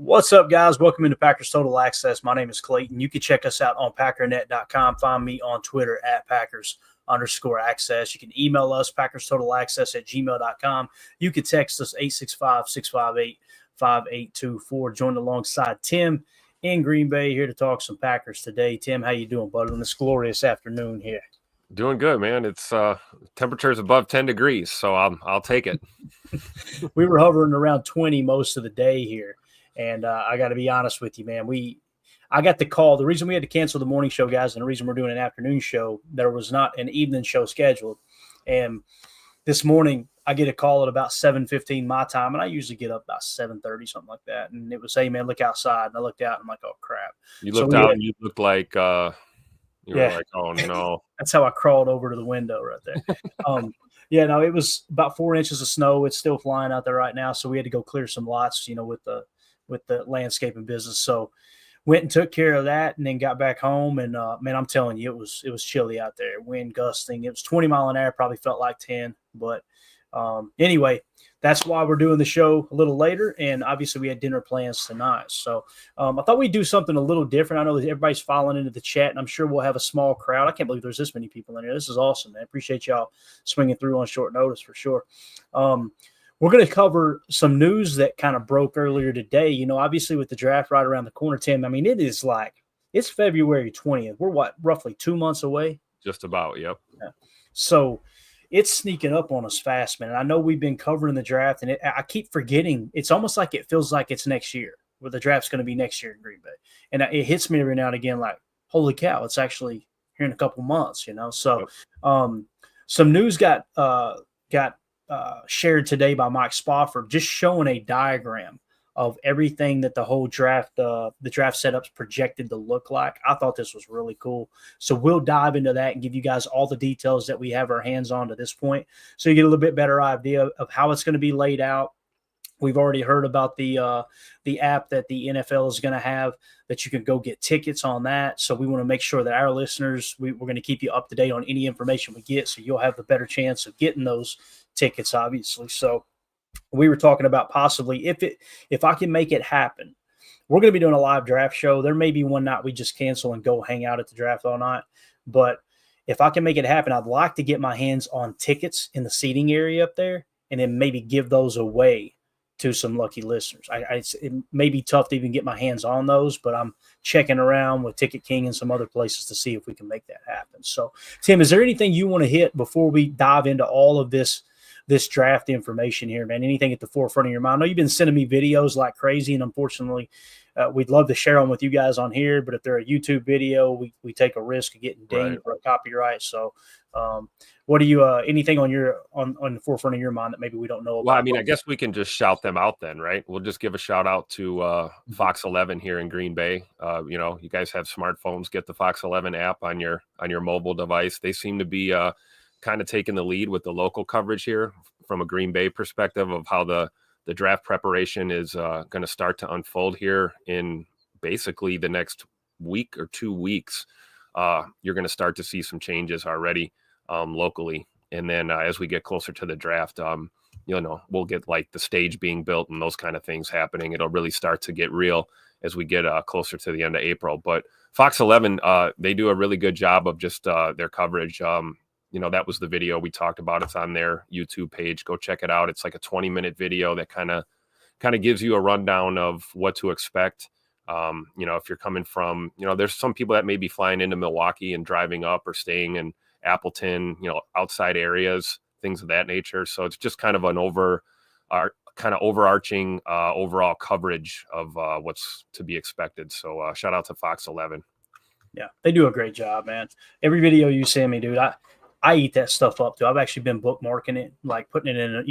What's up, guys? Welcome into Packers Total Access. My name is Clayton. You can check us out on packernet.com. Find me on Twitter at Packers_access. You can email us, PackersTotalAccess@gmail.com. You can text us 865-658-5824. Joined alongside Tim in Green Bay, here to talk some Packers today. Tim, how you doing, bud, on this glorious afternoon here? Doing good, man. It's temperature's above 10 degrees, so I'll take it. We were hovering around 20 most of the day here. And I got to be honest with you, man. I got the call. The reason we had to cancel the morning show, guys, and the reason we're doing an afternoon show, there was not an evening show scheduled. And this morning, I get a call at about 7:15 my time, and I usually get up about 7:30, something like that. And it was, hey, man, look outside. And I looked out, and I'm like, oh, crap. You looked out, and you looked like were like, oh, no. That's how I crawled over to the window right there. It was about 4 inches of snow. It's still flying out there right now, so we had to go clear some lots, with the landscaping business. So went and took care of that and then got back home. And man, I'm telling you, it was chilly out there, wind gusting. It was 20 mile an hour, probably felt like 10. But anyway, that's why we're doing the show a little later. And obviously we had dinner plans tonight. So I thought we'd do something a little different. I know that everybody's falling into the chat, and I'm sure we'll have a small crowd. I can't believe there's this many people in here. This is awesome, man. Appreciate y'all swinging through on short notice for sure. We're going to cover some news that kind of broke earlier today. Obviously with the draft right around the corner, Tim, I mean, it's February 20th. We're roughly 2 months away? Just about, yep. Yeah. So it's sneaking up on us fast, man. And I know we've been covering the draft, and I keep forgetting. It's almost like it feels like it's next year, where the draft's going to be next year in Green Bay. And it hits me every now and again like, holy cow, it's actually here in a couple months, So some news got shared today by Mike Spofford, just showing a diagram of everything that the whole draft, the draft setup's projected to look like. I thought this was really cool. So we'll dive into that and give you guys all the details that we have our hands on to this point, so you get a little bit better idea of how it's going to be laid out. We've already heard about the app that the NFL is going to have, that you can go get tickets on that. So we want to make sure that our listeners, we're going to keep you up to date on any information we get, so you'll have the better chance of getting those tickets, obviously. So we were talking about possibly, if I can make it happen, we're going to be doing a live draft show. There may be one night we just cancel and go hang out at the draft all night. But if I can make it happen, I'd like to get my hands on tickets in the seating area up there, and then maybe give those away to some lucky listeners. It may be tough to even get my hands on those, but I'm checking around with Ticket King and some other places to see if we can make that happen. So, Tim, is there anything you want to hit before we dive into all of this draft information here, man? Anything at the forefront of your mind? I know you've been sending me videos like crazy, and unfortunately, we'd love to share them with you guys on here, but if they're a YouTube video, we take a risk of getting dinged for a copyright. So, what do you anything on the forefront of your mind that maybe we don't know about? Well, I mean, I guess we can just shout them out then, right? We'll just give a shout out to Fox 11 here in Green Bay. You guys have smartphones, get the Fox 11 app on your mobile device. They seem to be kind of taking the lead with the local coverage here from a Green Bay perspective of how the draft preparation is going to start to unfold here in basically the next week or 2 weeks. You're going to start to see some changes already locally. And then as we get closer to the draft, we'll get like the stage being built and those kind of things happening. It'll really start to get real as we get closer to the end of April. But Fox 11, they do a really good job of just their coverage. That was the video we talked about. It's on their YouTube page. Go check it out. It's like a 20-minute video that kind of gives you a rundown of what to expect. If you're coming from, there's some people that may be flying into Milwaukee and driving up, or staying in Appleton, outside areas, things of that nature. So it's just kind of an overarching overall coverage of what's to be expected. So shout out to Fox 11. Yeah, they do a great job, man. Every video you send me, dude, I eat that stuff up too. I've actually been bookmarking it, like putting it in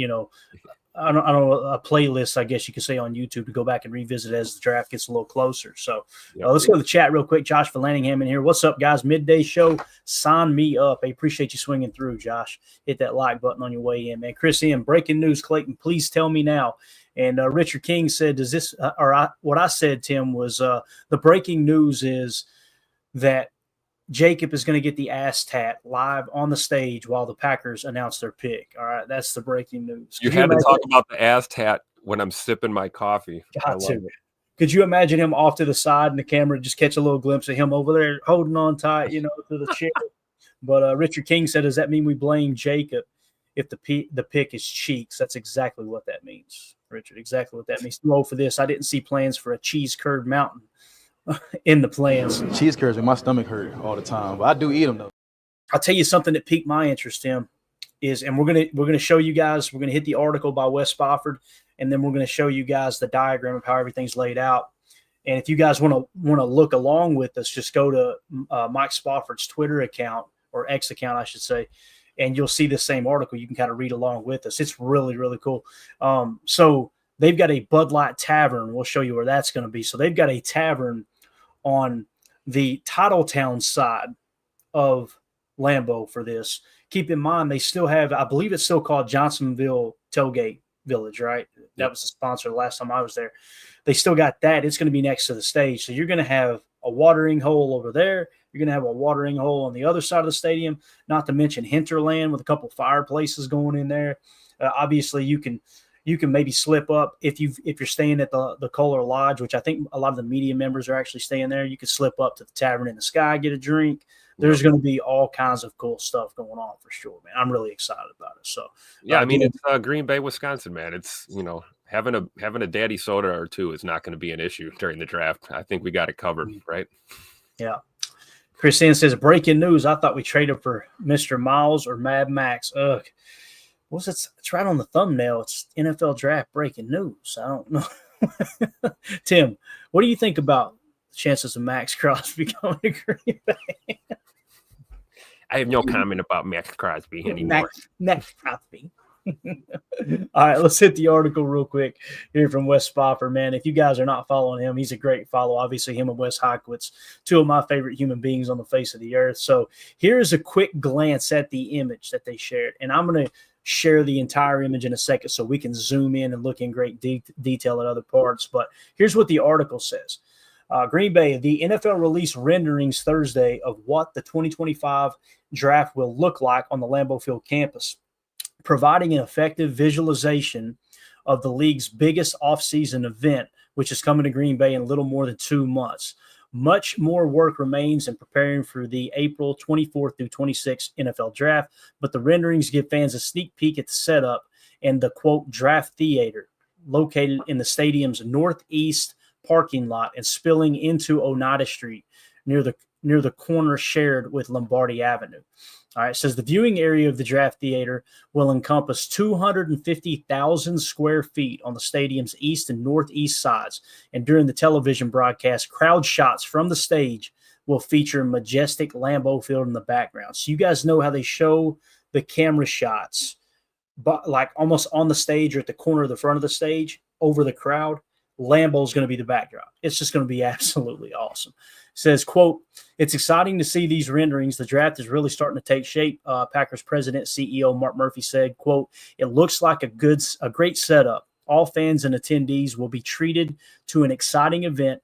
I don't know, a playlist, I guess you could say, on YouTube to go back and revisit as the draft gets a little closer. So let's go to the chat real quick. Josh Vallantingham in here. What's up, guys? Midday show. Sign me up. I appreciate you swinging through, Josh. Hit that like button on your way in, man. Chris M, breaking news, Clayton, please tell me now. And Richard King said, what I said, Tim, was the breaking news is that Jacob is going to get the ass tat live on the stage while the Packers announce their pick. All right, that's the breaking news. You had to talk about the ass tat when I'm sipping my coffee. Got to. Could you imagine him off to the side and the camera just catch a little glimpse of him over there holding on tight, to the chair? But Richard King said, does that mean we blame Jacob if the pick is Cheeks? That's exactly what that means, Richard. Exactly what that means. Too old for this. I didn't see plans for a cheese curd mountain in the plans. Cheese curds make my stomach hurt all the time, but I do eat them though. I'll tell you something that piqued my interest, Tim, and we're gonna show you guys. We're gonna hit the article by Wes Spofford, and then we're gonna show you guys the diagram of how everything's laid out. And if you guys want to look along with us, just go to Mike Spofford's Twitter account, or X account, I should say, and you'll see the same article. You can kind of read along with us. It's really, really cool. So they've got a Bud Light Tavern. We'll show you where that's going to be. So they've got a tavern on the Titletown side of Lambeau for this. Keep in mind, they still have, I believe it's still called Johnsonville Tailgate Village, right? That was the sponsor last time I was there. They still got that. It's going to be next to the stage. So you're going to have a watering hole over there. You're going to have a watering hole on the other side of the stadium, not to mention Hinterland with a couple fireplaces going in there. Obviously, you can maybe slip up if you're staying at the Kohler Lodge, which I think a lot of the media members are actually staying there. You could slip up to the Tavern in the Sky, get a drink. There's going to be all kinds of cool stuff going on for sure, man. I'm really excited about it. So yeah, I mean, it's Green Bay, Wisconsin, man. It's having a daddy soda or two is not going to be an issue during the draft. I think we got it covered, right? Yeah. Christine says, breaking news. I thought we traded for Mr. Miles or Mad Max. Ugh. What's it? It's right on the thumbnail. It's NFL draft breaking news. I don't know. Tim, what do you think about the chances of Max Crosby going to Green Bay? I have no comment about Max Crosby anymore. Max Crosby. All right, let's hit the article real quick here from Wes Spofford, man. If you guys are not following him, he's a great follow. Obviously, him and Wes Hykowitz, two of my favorite human beings on the face of the earth. So here's a quick glance at the image that they shared, and I'm going to share the entire image in a second so we can zoom in and look in great detail at other parts. But here's what the article says. Green Bay, the NFL released renderings Thursday of what the 2025 draft will look like on the Lambeau Field campus, providing an effective visualization of the league's biggest offseason event, which is coming to Green Bay in a little more than 2 months. Much more work remains in preparing for the April 24th through 26th NFL draft, but the renderings give fans a sneak peek at the setup and the, quote, draft theater located in the stadium's northeast parking lot and spilling into Oneida Street near the corner shared with Lombardi Avenue. All right, it says the viewing area of the draft theater will encompass 250,000 square feet on the stadium's east and northeast sides. And during the television broadcast, crowd shots from the stage will feature majestic Lambeau Field in the background. So you guys know how they show the camera shots, but like almost on the stage or at the corner of the front of the stage over the crowd. Lambeau is going to be the backdrop. It's just going to be absolutely awesome. It says, quote, it's exciting to see these renderings. The draft is really starting to take shape. Packers president, CEO Mark Murphy said, quote, it looks like a great setup. All fans and attendees will be treated to an exciting event,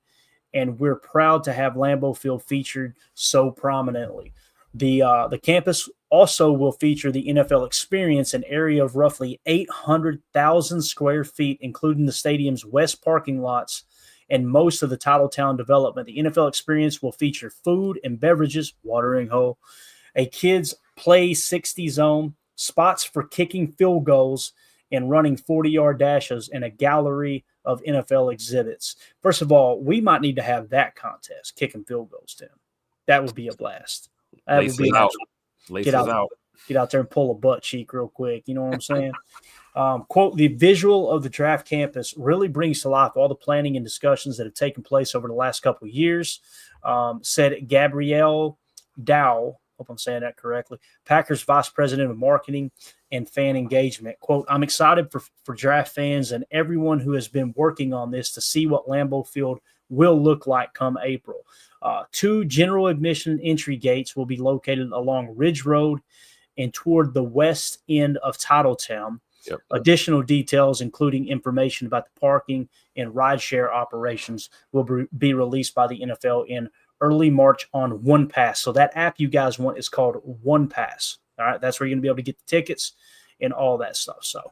and we're proud to have Lambeau Field featured so prominently. The campus also will feature the NFL Experience, an area of roughly 800,000 square feet, including the stadium's west parking lots and most of the Titletown development. The NFL Experience will feature food and beverages, watering hole, a kids play 60 zone, spots for kicking field goals and running 40-yard dashes, and a gallery of NFL exhibits. First of all, we might need to have that contest, kicking field goals, Tim. That would be a blast. That would be out. Get out there and pull a butt cheek real quick. You know what I'm saying? Quote, the visual of the draft campus really brings to life all the planning and discussions that have taken place over the last couple of years, said Gabrielle Dow, hope I'm saying that correctly, Packers Vice President of Marketing and Fan Engagement. Quote, I'm excited for draft fans and everyone who has been working on this to see what Lambeau Field will look like come April. 2 general admission entry gates will be located along Ridge Road and toward the west end of Titletown. Yep. Additional details, including information about the parking and rideshare operations, will be released by the NFL in early March on OnePass. So that app you guys want is called OnePass. All right, that's where you're going to be able to get the tickets and all that stuff. So,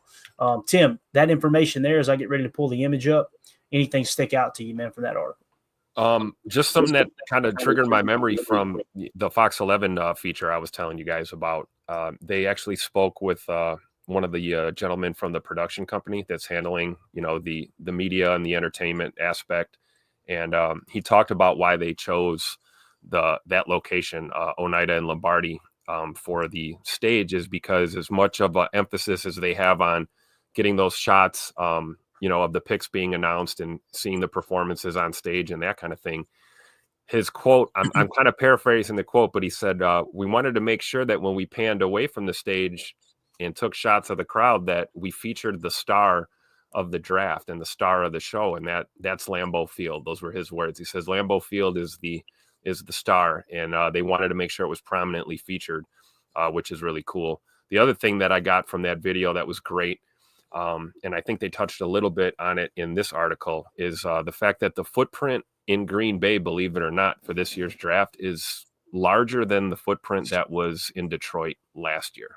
Tim, that information there as I get ready to pull the image up anything stick out to you, man, from that article? Just something that kind of triggered my memory from the Fox 11 feature I was telling you guys about. They actually spoke with one of the gentlemen from the production company that's handling, the media and the entertainment aspect, and he talked about why they chose that location, Oneida and Lombardi, for the stage, is because as much of an emphasis as they have on getting those shots, of the picks being announced and seeing the performances on stage and that kind of thing. His quote, I'm kind of paraphrasing the quote, but he said, we wanted to make sure that when we panned away from the stage and took shots of the crowd, that we featured the star of the draft and the star of the show. And that's Lambeau Field. Those were his words. He says, Lambeau Field is the star. And they wanted to make sure it was prominently featured, which is really cool. The other thing that I got from that video that was great, and I think they touched a little bit on it in this article, is the fact that the footprint in Green Bay, believe it or not, for this year's draft is larger than the footprint that was in Detroit last year.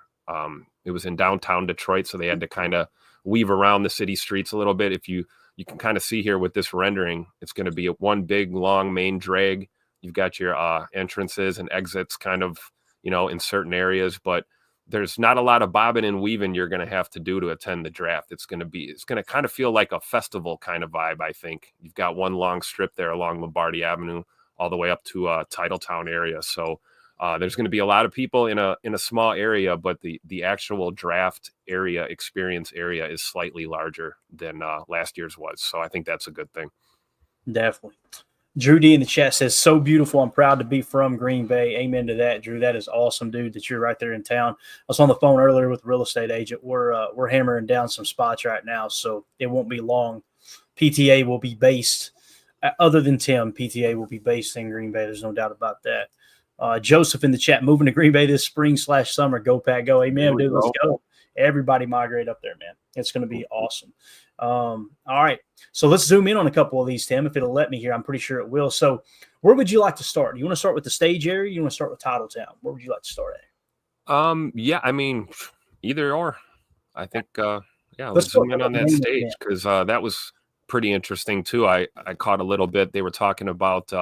It was in downtown Detroit, so they had to kind of weave around the city streets a little bit. If you can kind of see here with this rendering, it's going to be one big, long main drag. You've got your entrances and exits kind of, in certain areas, but there's not a lot of bobbing and weaving you're going to have to do to attend the draft. It's going to kind of feel like a festival kind of vibe, I think. You've got one long strip there along Lombardi Avenue all the way up to Titletown area. So there's going to be a lot of people in a small area, but the actual draft area, experience area, is slightly larger than last year's was. So I think that's a good thing. Definitely. Drew D in the chat says, so beautiful. I'm proud to be from Green Bay. Amen to that, Drew. That is awesome, dude, that you're right there in town. I was on the phone earlier with a real estate agent. We're hammering down some spots right now, so it won't be long. PTA will be based, other than Tim, PTA will be based in Green Bay. There's no doubt about that. Joseph in the chat, moving to Green Bay this spring/summer. Go Pack, go. Amen, dude. Let's go. Everybody migrate up there, man. It's going to be awesome. All right. So let's zoom in on a couple of these, Tim, if it'll let me here. I'm pretty sure it will. So where would you like to start? Do you want to start with the stage area? You want to start with Titletown? Where would you like to start at? Yeah, I mean, either or. I think, let's zoom in on that stage, because that was pretty interesting too. I caught a little bit. They were talking about,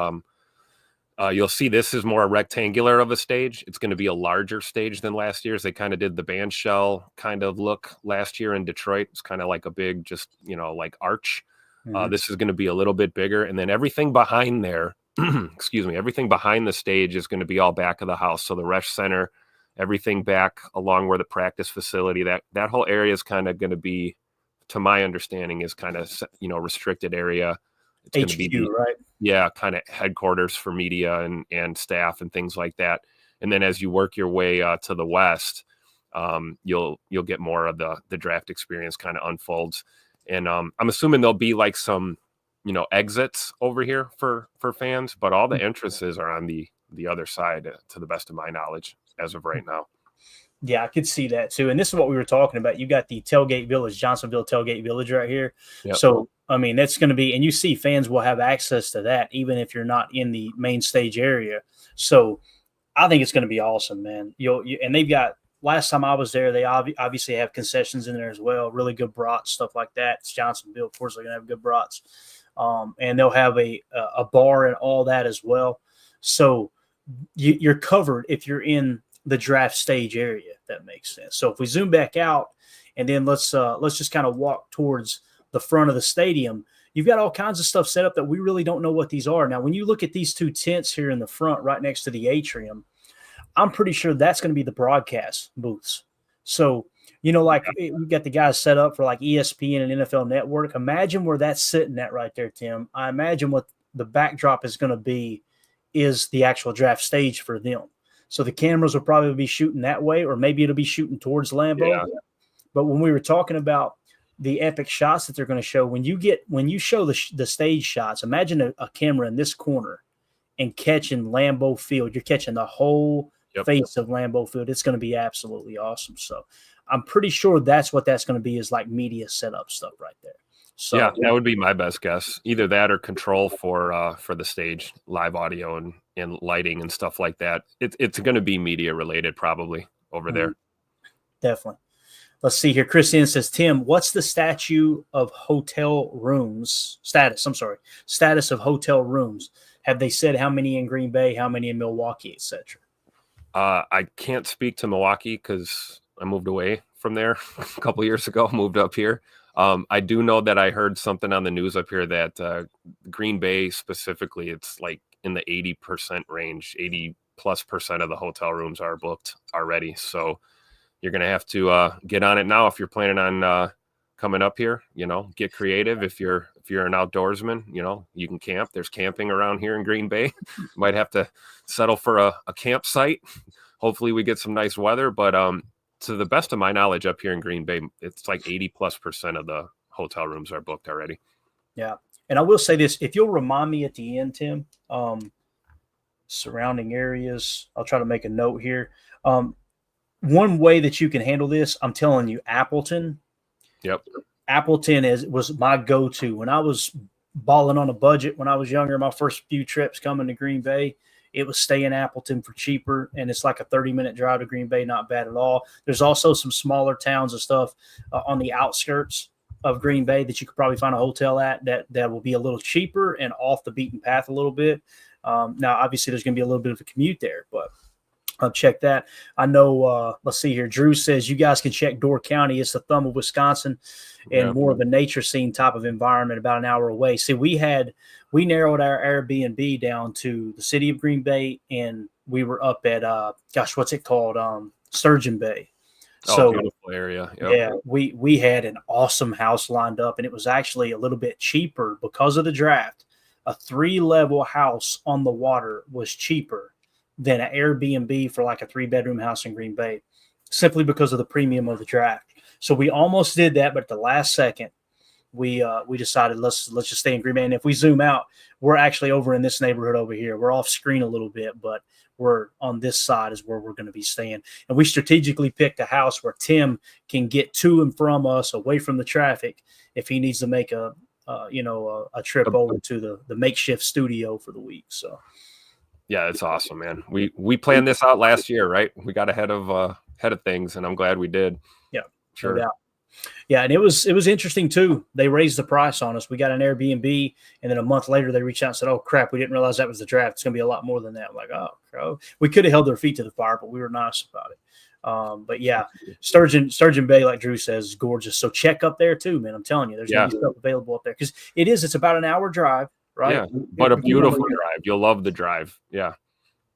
you'll see this is more rectangular of a stage. It's going to be a larger stage than last year's. They kind of did the band shell kind of look last year in Detroit. It's kind of like a big, just, like arch. Mm-hmm. This is going to be a little bit bigger. And then everything behind there, everything behind the stage is going to be all back of the house. So the Resch Center, everything back along where the practice facility, that whole area is kind of going to be, to my understanding, is kind of, restricted area. It's HQ, going to be, right? Yeah, kind of headquarters for media and staff and things like that. And then as you work your way to the west, you'll get more of the draft experience kind of unfolds. And I'm assuming there'll be like some, exits over here for fans, but all the entrances are on the other side, to the best of my knowledge, as of right now. Yeah, I could see that too. And this is what we were talking about. You got the Tailgate Village, Johnsonville Tailgate Village right here. Yep. So, I mean, that's going to be, and you see fans will have access to that even if you're not in the main stage area. So I think it's going to be awesome, man. And they've got, last time I was there, they obviously have concessions in there as well, really good brats, stuff like that. It's Johnsonville. Of course, they're going to have good brats. And they'll have a bar and all that as well. So you're covered if you're in the draft stage area, if that makes sense. So if we zoom back out and then let's just kind of walk towards the front of the stadium, you've got all kinds of stuff set up that we really don't know what these are. Now, when you look at these two tents here in the front, right next to the atrium, I'm pretty sure that's going to be the broadcast booths. So, like we've got the guys set up for like ESPN and NFL Network. Imagine where that's sitting at right there, Tim. I imagine what the backdrop is going to be is the actual draft stage for them. So the cameras will probably be shooting that way, or maybe it'll be shooting towards Lambeau. Yeah. But when we were talking about the epic shots that they're going to show, when you show the stage shots, imagine a camera in this corner and catching Lambeau Field. You're catching the whole face of Lambeau Field. It's going to be absolutely awesome. So I'm pretty sure that's what that's going to be, is like media setup stuff right there. So yeah, that would be my best guess. Either that or control for the stage, live audio and lighting and stuff like that. It's going to be media related probably over there. Definitely. let's see here. Christian says, Tim, what's the status of hotel rooms? Status of hotel rooms. Have they said how many in Green Bay, how many in Milwaukee, etc.? I can't speak to Milwaukee because I moved away from there a couple of years ago, moved up here. I do know that I heard something on the news up here that Green Bay specifically, it's like in the 80% range, 80+% of the hotel rooms are booked already. So you're going to have to get on it now if you're planning on coming up here. Get creative. If you're an outdoorsman, you can camp. There's camping around here in Green Bay. Might have to settle for a campsite. Hopefully we get some nice weather, but to the best of my knowledge up here in Green Bay, it's like 80+% of the hotel rooms are booked already. Yeah. And I will say this, if you'll remind me at the end, Tim, surrounding areas, I'll try to make a note here. One way that you can handle this, I'm telling you, Appleton. Yep. Appleton was my go-to. When I was balling on a budget when I was younger, my first few trips coming to Green Bay, it was stay in Appleton for cheaper, and it's like a 30-minute drive to Green Bay, not bad at all. There's also some smaller towns and stuff on the outskirts of Green Bay that you could probably find a hotel at that will be a little cheaper and off the beaten path a little bit. Now, obviously, there's going to be a little bit of a commute there, but I'll check that. I know, let's see here. Drew says you guys can check Door County. It's the thumb of Wisconsin and more of a nature scene type of environment about an hour away. See, we narrowed our Airbnb down to the city of Green Bay, and we were up at, what's it called? Sturgeon Bay. So beautiful area. Yep. Yeah, we had an awesome house lined up, and it was actually a little bit cheaper because of the draft. A 3-level house on the water was cheaper than an Airbnb for like a 3-bedroom house in Green Bay, simply because of the premium of the draft. So we almost did that, but at the last second, we decided let's just stay in Green Bay. And if we zoom out, we're actually over in this neighborhood over here. We're off screen a little bit, but we're on this side is where we're going to be staying. And we strategically picked a house where Tim can get to and from us, away from the traffic, if he needs to make a trip over to the makeshift studio for the week. So. Yeah, it's awesome, man. We planned this out last year, right? We got ahead of things, and I'm glad we did. Yeah, sure. No doubt. Yeah, and it was interesting too. They raised the price on us. We got an Airbnb, and then a month later they reached out and said, "Oh crap, we didn't realize that was the draft. It's going to be a lot more than that." I'm like, "Oh, bro." We could have held their feet to the fire, but we were nice about it. But yeah, Sturgeon Bay, like Drew says, is gorgeous. So check up there too, man. I'm telling you, there's going to be stuff available up there because it's about an hour drive. Right. Yeah, but a beautiful drive. You'll love the drive. Yeah.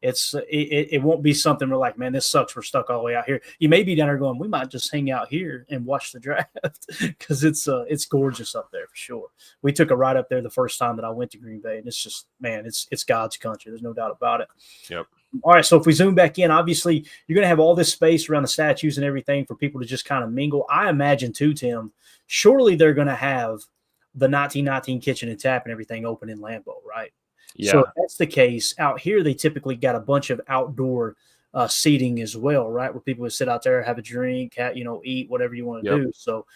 It won't be something we're like, man, this sucks. We're stuck all the way out here. You may be down there going, we might just hang out here and watch the draft because it's gorgeous up there for sure. We took a ride up there the first time that I went to Green Bay, and it's just, man, it's God's country. There's no doubt about it. Yep. All right, so if we zoom back in, obviously you're going to have all this space around the statues and everything for people to just kind of mingle. I imagine too, Tim, surely they're going to have the 1919 kitchen and tap and everything open in Lambeau, right? Yeah. So if that's the case, out here they typically got a bunch of outdoor seating as well, right? Where people would sit out there, have a drink, eat, whatever you want to do. So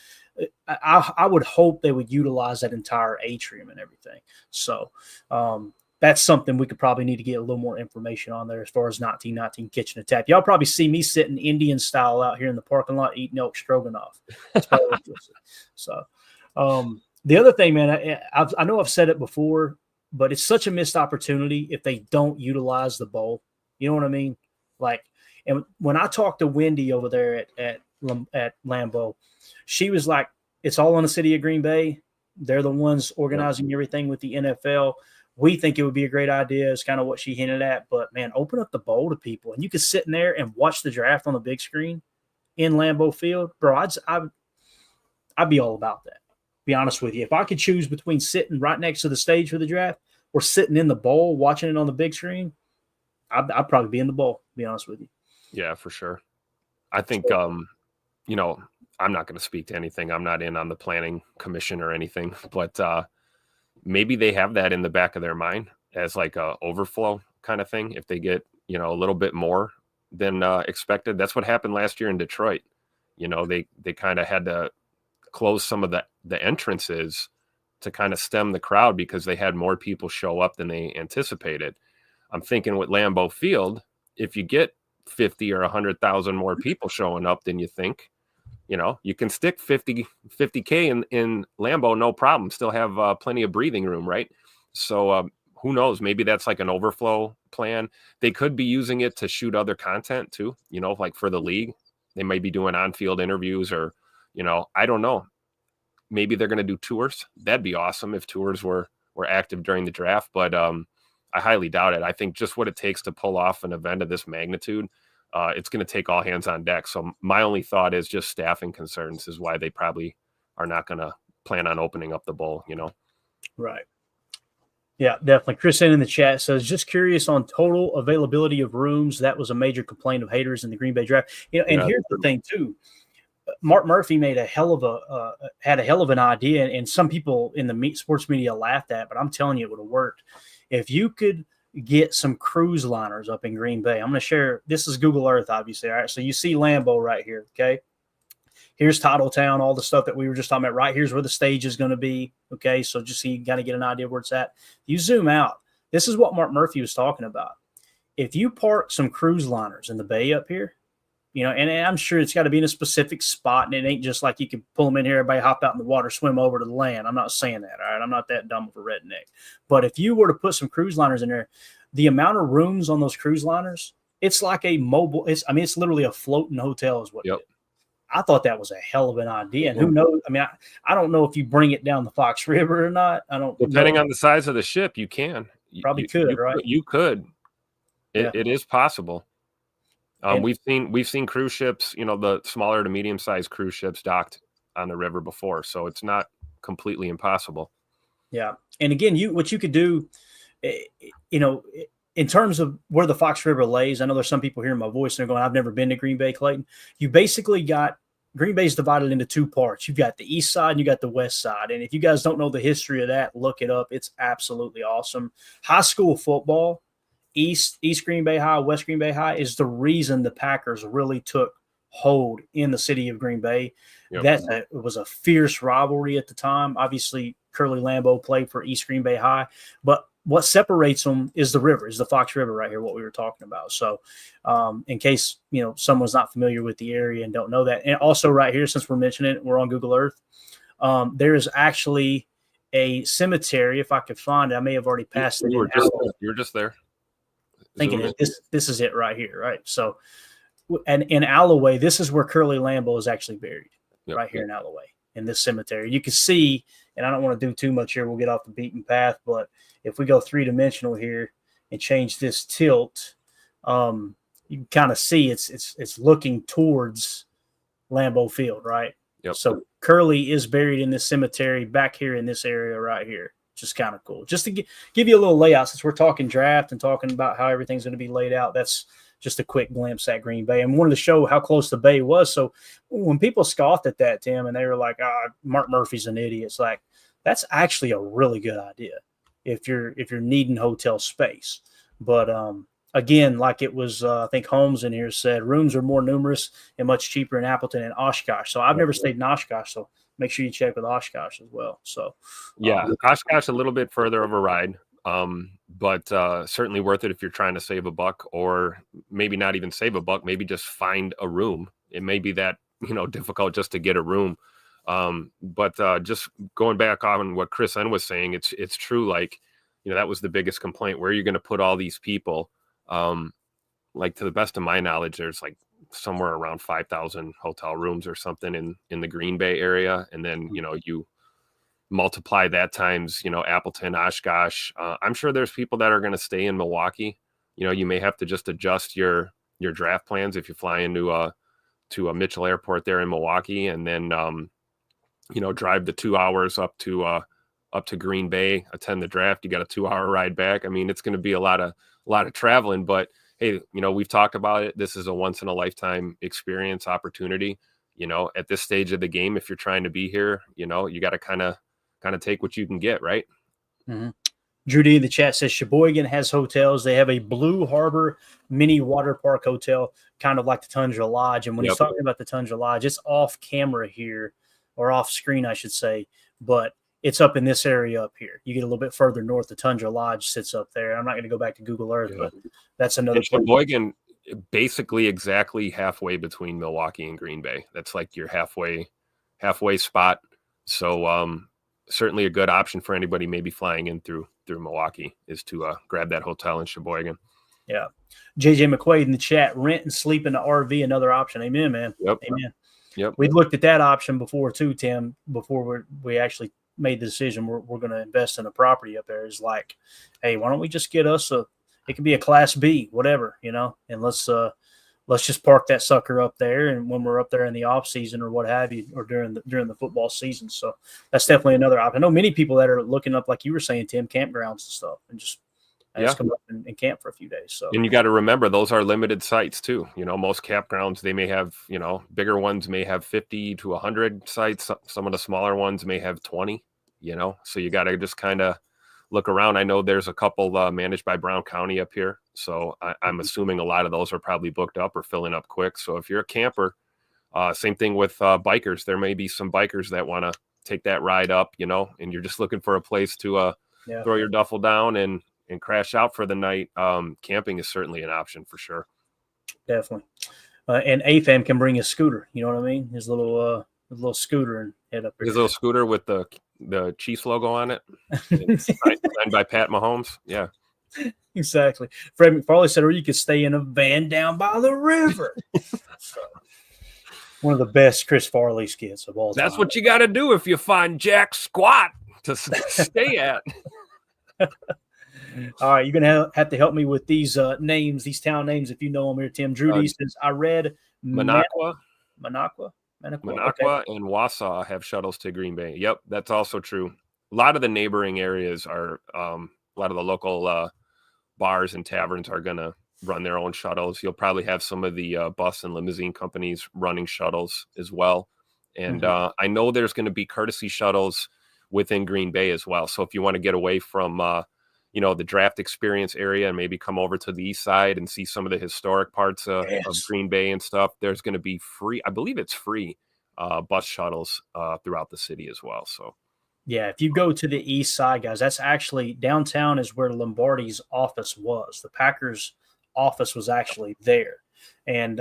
I would hope they would utilize that entire atrium and everything. So that's something we could probably need to get a little more information on there as far as 1919 kitchen and tap. Y'all probably see me sitting Indian style out here in the parking lot eating elk stroganoff. That's probably what you'll see. So the other thing, man, I know I've said it before, but it's such a missed opportunity if they don't utilize the bowl. You know what I mean? Like, and when I talked to Wendy over there at Lambeau, she was like, it's all in the city of Green Bay. They're the ones organizing everything with the NFL. We think it would be a great idea is kind of what she hinted at. But, man, open up the bowl to people. And you could sit in there and watch the draft on the big screen in Lambeau Field. Bro, I'd be all about that. Be honest with you. If I could choose between sitting right next to the stage for the draft or sitting in the bowl watching it on the big screen, I'd probably be in the bowl, to be honest with you. Yeah, for sure. I think, I'm not going to speak to anything. I'm not in on the planning commission or anything, but maybe they have that in the back of their mind as like a overflow kind of thing. If they get, a little bit more than expected. That's what happened last year in Detroit. They kind of had to close some of the entrances to kind of stem the crowd because they had more people show up than they anticipated. I'm thinking with Lambeau Field, if you get 50 or 100,000 more people showing up than you think, You know, you can stick 50K in Lambeau, no problem. Still have plenty of breathing room, right? So who knows? Maybe that's like an overflow plan. They could be using it to shoot other content too. You know, like for the league, they might be doing on-field interviews, or I don't know. Maybe they're going to do tours. That'd be awesome if tours were active during the draft, but I highly doubt it. I think just what it takes to pull off an event of this magnitude, it's going to take all hands on deck. So my only thought is just staffing concerns is why they probably are not going to plan on opening up the bowl, Right. Yeah, definitely. Chris in the chat says, just curious on total availability of rooms. That was a major complaint of haters in the Green Bay draft. And here's the thing too. Mark Murphy had a hell of an idea, and some people in the sports media laughed at, but I'm telling you, it would have worked. If you could get some cruise liners up in Green Bay, I'm going to share. This is Google Earth, obviously. All right, so you see Lambeau right here. Okay, here's Titletown, all the stuff that we were just talking about. Right here's where the stage is going to be. Okay, so just so you kind of get an idea of where it's at. You zoom out. This is what Mark Murphy was talking about. If you park some cruise liners in the bay up here, and I'm sure it's got to be in a specific spot, and it ain't just like you can pull them in here, everybody hop out in the water, swim over to the land. I'm not saying that, all right? I'm not that dumb of a redneck. But if you were to put some cruise liners in there, the amount of rooms on those cruise liners, it's like a mobile. It's literally a floating hotel is what it is. I thought that was a hell of an idea. And who knows? I mean, I don't know if you bring it down the Fox River or not. I don't. Depending on the size of the ship, you can. Probably could, right? You could. It is possible. We've seen cruise ships, the smaller to medium sized cruise ships docked on the river before, so it's not completely impossible. Yeah, and again, what you could do, in terms of where the Fox River lays. I know there's some people hearing my voice and they're going, "I've never been to Green Bay, Clayton." You basically got Green Bay's divided into two parts. You've got the east side and you got the west side, and if you guys don't know the history of that, look it up. It's absolutely awesome. High school football. East Green Bay High, West Green Bay High is the reason the Packers really took hold in the city of Green Bay. Yep. It was a fierce rivalry at the time. Obviously, Curly Lambeau played for East Green Bay High, but what separates them is the river, is the Fox River right here, what we were talking about. So in case, someone's not familiar with the area and don't know that. And also right here, since we're mentioning it, we're on Google Earth. There is actually a cemetery. If I could find it, I may have already passed it. You were just there. Thinking this is it right here, right? So, and in Alloway, this is where Curly Lambeau is actually buried, right here in Alloway, in this cemetery. You can see, and I don't want to do too much here, we'll get off the beaten path, but if we go three-dimensional here and change this tilt, you can kind of see it's looking towards Lambeau Field, right? Yep. So Curly is buried in this cemetery back here in this area right here. Just kind of cool. Just to give you a little layout, since we're talking draft and talking about how everything's going to be laid out, that's just a quick glimpse at Green Bay. And wanted to show how close the Bay was. So when people scoffed at that, Tim, and they were like, Mark Murphy's an idiot, it's like, that's actually a really good idea if you're needing hotel space. But again, like it was, I think Holmes in here said, rooms are more numerous and much cheaper in Appleton and Oshkosh. So I've never stayed in Oshkosh, so make sure you check with Oshkosh as well. So Oshkosh a little bit further of a ride, but certainly worth it if you're trying to save a buck, or maybe not even save a buck, maybe just find a room. It may be that difficult just to get a room, but just going back on what Chris N was saying, it's true. Like that was the biggest complaint. Where are you going to put all these people? Like, to the best of my knowledge, there's like somewhere around 5,000 hotel rooms or something in the Green Bay area. And then, you multiply that times, Appleton, Oshkosh. I'm sure there's people that are going to stay in Milwaukee. You may have to just adjust your draft plans if you fly into to a Mitchell Airport there in Milwaukee, and then, drive the 2 hours up to Green Bay, attend the draft. You got a 2-hour ride back. I mean, it's going to be a lot of traveling, but hey, we've talked about it. This is a once in a lifetime experience opportunity. At this stage of the game, if you're trying to be here, you got to kind of take what you can get, right? Mm-hmm. Drew D in the chat says Sheboygan has hotels. They have a Blue Harbor mini water park hotel, kind of like the Tundra Lodge. And when he's talking about the Tundra Lodge, it's off camera here, or off screen, I should say, but it's up in this area up here. You get a little bit further north, the Tundra Lodge sits up there. I'm not going to go back to Google Earth, but that's another. Sheboygan, basically exactly halfway between Milwaukee and Green Bay. That's like your halfway spot. So certainly a good option for anybody maybe flying in through Milwaukee is to grab that hotel in Sheboygan. Yeah. JJ McQuaid in the chat, rent and sleep in the RV, another option. Amen, man. Yep. Amen. Yep. We'd looked at that option before too, Tim, before we actually made the decision we're going to invest in a property up there. Is like, hey, why don't we just get us it could be a Class B, whatever, and let's just park that sucker up there. And when we're up there in the off season or what have you, or during the football season. So that's definitely another option. I know many people that are looking up, like you were saying, Tim, campgrounds and stuff, and just come up and camp for a few days. So, and you got to remember, those are limited sites too. Most campgrounds, they may have, bigger ones may have 50 to 100 sites. Some of the smaller ones may have 20, so you got to just kind of look around. I know there's a couple managed by Brown County up here. So I'm assuming a lot of those are probably booked up or filling up quick. So if you're a camper, same thing with bikers, there may be some bikers that want to take that ride up, and you're just looking for a place to throw your duffel down and crash out for the night. Camping is certainly an option for sure. Definitely. And AFAM can bring his scooter. You know what I mean? His little scooter and head up there. His little scooter with the Chiefs logo on it. Signed by Pat Mahomes. Yeah. Exactly. Fred McFarley said, or you could stay in a van down by the river. So, one of the best Chris Farley skits of all time. That's what you got to do if you find Jack Squat to stay at. All right, you're going to have to help me with these names, these town names, if you know them here, Tim. Drew D says, I read Minocqua. Okay. And Wausau have shuttles to Green Bay. Yep, that's also true. A lot of the neighboring areas are, a lot of the local bars and taverns are going to run their own shuttles. You'll probably have some of the bus and limousine companies running shuttles as well. And I know there's going to be courtesy shuttles within Green Bay as well. So if you want to get away from the draft experience area and maybe come over to the east side and see some of the historic parts of Green Bay and stuff, there's going to be free, I believe it's free bus shuttles throughout the city as well. So, yeah, if you go to the east side, guys, that's actually downtown is where Lombardi's office was. The Packers office was actually there. And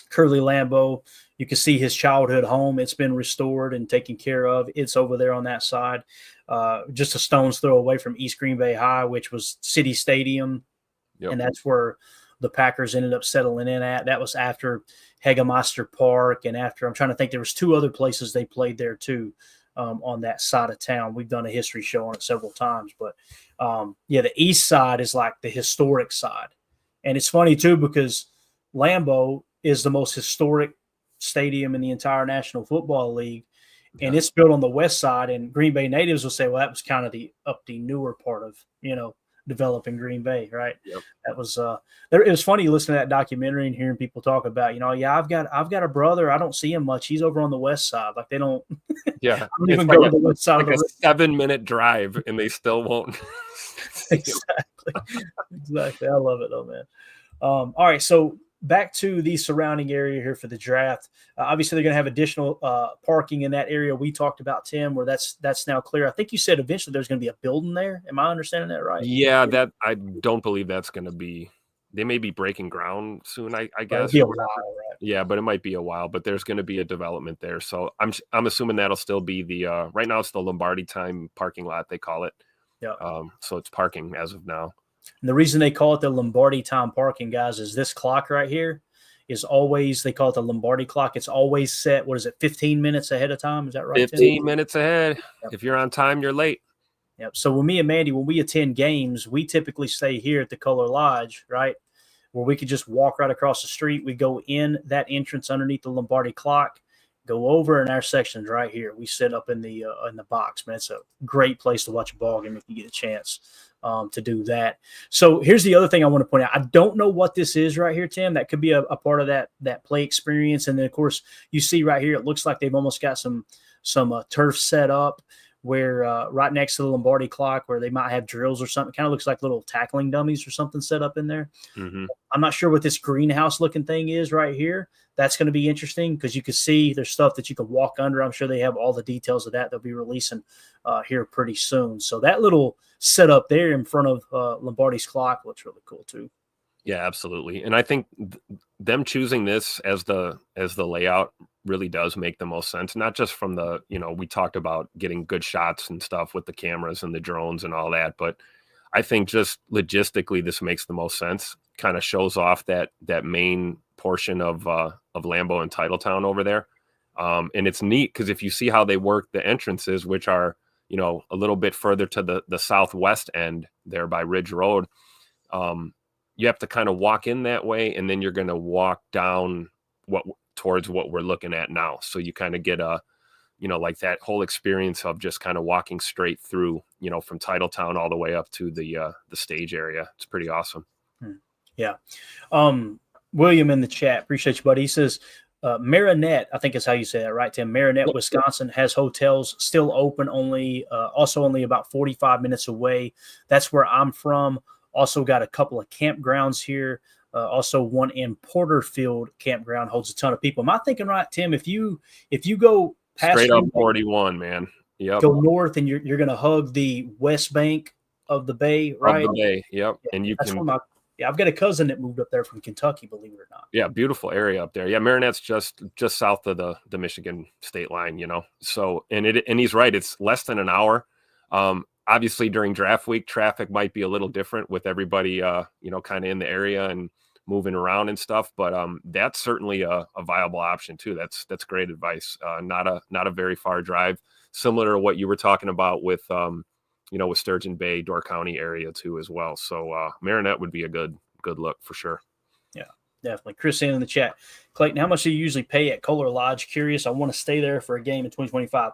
Curly Lambeau, you can see his childhood home. It's been restored and taken care of. It's over there on that side. Just a stone's throw away from East Green Bay High, which was City Stadium. Yep. And that's where the Packers ended up settling in at. That was after Hagemeister Park. And after, I'm trying to think, there was two other places they played there too, on that side of town. We've done a history show on it several times. But, the east side is like the historic side. And it's funny too because Lambeau is the most historic stadium in the entire National Football League. And it's built on the west side, and Green Bay natives will say, well, that was kind of the newer part of, developing Green Bay, right? Yep. That was it was funny listening to that documentary and hearing people talk about, I've got a brother. I don't see him much. He's over on the west side. Like they don't don't even go to the west side like of the a 7-minute drive and they still won't. Exactly. I love it though, man. All right, so back to the surrounding area here for the draft. Obviously, they're going to have additional parking in that area we talked about, Tim, where that's now clear. I think you said eventually there's going to be a building there. Am I understanding that right? Yeah, that I don't believe that's going to be. They may be breaking ground soon, I guess. It'll be a while, right? Yeah, but it might be a while. But there's going to be a development there, so I'm assuming that'll still be the. Right now, it's the Lombardi Time parking lot they call it. Yeah. So it's parking as of now. And the reason they call it the Lombardi Time parking, guys, is this clock right here is always, they call it the Lombardi clock. It's always set, 15 minutes ahead of time? Is that right? 15 minutes ahead. Yep. If you're on time, you're late. Yep. So when me and Mandy, when we attend games, we typically stay here at the Color Lodge, right? Where we could just walk right across the street. We go in that entrance underneath the Lombardi clock, go over, and our section's right here. We sit up in the box, man. It's a great place to watch a ball game if you get a chance to do that. So here's the other thing I want to point out. I don't know what this is right here, Tim. That could be a part of that play experience. And then, of course, you see right here, it looks like they've almost got some turf set up where right next to the Lombardi clock where they might have drills or something. Kind of looks like little tackling dummies or something set up in there. Mm-hmm. I'm not sure what this greenhouse looking thing is right here. That's going to be interesting because you can see there's stuff that you can walk under. I'm sure they have all the details of that. They'll be releasing here pretty soon. So that little setup there in front of Lombardi's clock looks really cool too. Yeah, absolutely. And I think them choosing this as the layout really does make the most sense. Not just from the, we talked about getting good shots and stuff with the cameras and the drones and all that, but I think just logistically this makes the most sense. Kind of shows off that main portion of Lambeau and Titletown over there. And it's neat because if you see how they work the entrances, which are, a little bit further to the southwest end there by Ridge Road, you have to kind of walk in that way, and then you're going to walk down towards what we're looking at now. So you kind of get a, like that whole experience of just kind of walking straight through, from Titletown all the way up to the stage area. It's pretty awesome. Yeah. William in the chat, appreciate you, buddy. He says, Marinette, I think is how you say that, right, Tim? Marinette, Wisconsin has hotels still open, also only about 45 minutes away. That's where I'm from. Also got a couple of campgrounds here. Also one in Porterfield campground holds a ton of people. Am I thinking right, Tim? If you go past straight up 41, man. Yep. Go north and you're going to hug the west bank of the bay, right? Of the bay, yep. Yeah, and you can. I've got a cousin that moved up there from Kentucky, believe it or not. Yeah, beautiful area up there. Yeah, Marinette's just south of the Michigan state line, So, and he's right. It's less than an hour. Obviously, during draft week, traffic might be a little different with everybody, kind of in the area and moving around and stuff. But that's certainly a viable option too. That's great advice. Not a very far drive. Similar to what you were talking about with, with Sturgeon Bay, Door County area too as well. So Marinette would be a good look for sure. Yeah, definitely. Chris in the chat. Clayton, how much do you usually pay at Kohler Lodge? Curious. I want to stay there for a game in 2025.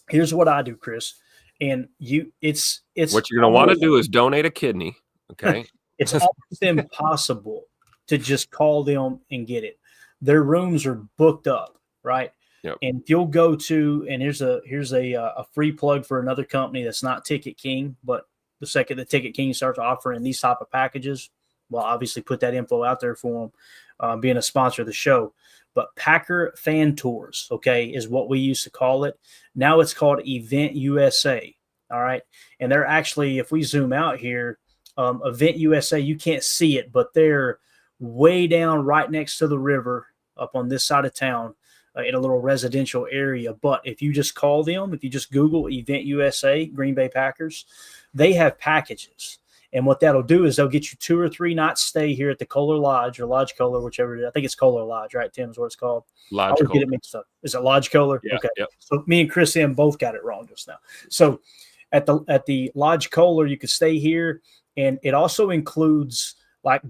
Here's what I do, Chris. And it's what you're going to want to do is donate a kidney. Okay. It's almost impossible to just call them and get it. Their rooms are booked up, right? Yep. And if you'll go to, and here's a free plug for another company that's not Ticket King, but the second the Ticket King starts offering these type of packages, well, obviously put that info out there for them, being a sponsor of the show. But Packer Fan Tours, okay, is what we used to call it. Now it's called Event USA, all right? And they're actually, if we zoom out here, Event USA, you can't see it, but they're way down right next to the river up on this side of town in a little residential area. But if you just call them, if you just Google Event USA, Green Bay Packers, they have packages. And what that'll do is they'll get you 2 or 3 nights stay here at the Kohler Lodge or Lodge Kohler, whichever it is. I think it's Kohler Lodge, right, Tim, is what it's called. Lodge Kohler. Get it mixed up. Is it Lodge Kohler? Yeah, okay. Yep. So me and Chris M both got it wrong just now. So at the Lodge Kohler, you can stay here. And it also includes like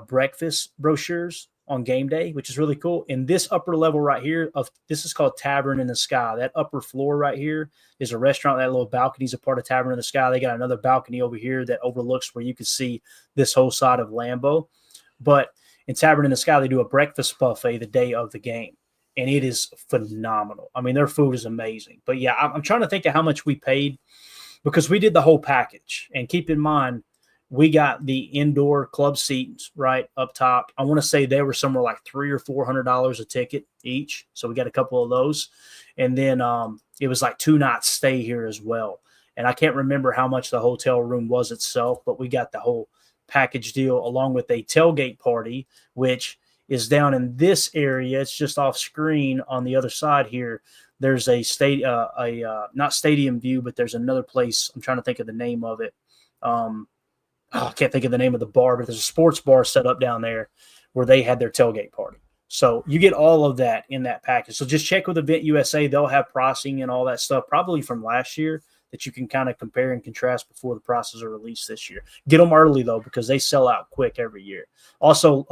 breakfast brochures on game day, which is really cool. And this upper level right here, this is called Tavern in the Sky. That upper floor right here is a restaurant. That little balcony is a part of Tavern in the Sky. They got another balcony over here that overlooks where you can see this whole side of Lambeau. But in Tavern in the Sky, they do a breakfast buffet the day of the game. And it is phenomenal. I mean, their food is amazing. But yeah, I'm trying to think of how much we paid because we did the whole package. And keep in mind, we got the indoor club seats right up top. I want to say they were somewhere like $300 or $400 a ticket each. So we got a couple of those. And then it was like 2 nights stay here as well. And I can't remember how much the hotel room was itself, but we got the whole package deal along with a tailgate party, which is down in this area. It's just off screen on the other side here. There's a not stadium view, but there's another place. I'm trying to think of the name of it. I can't think of the name of the bar, but there's a sports bar set up down there where they had their tailgate party. So you get all of that in that package. So just check with Event USA. They'll have pricing and all that stuff, probably from last year, that you can kind of compare and contrast before the prices are released this year. Get them early, though, because they sell out quick every year. Also,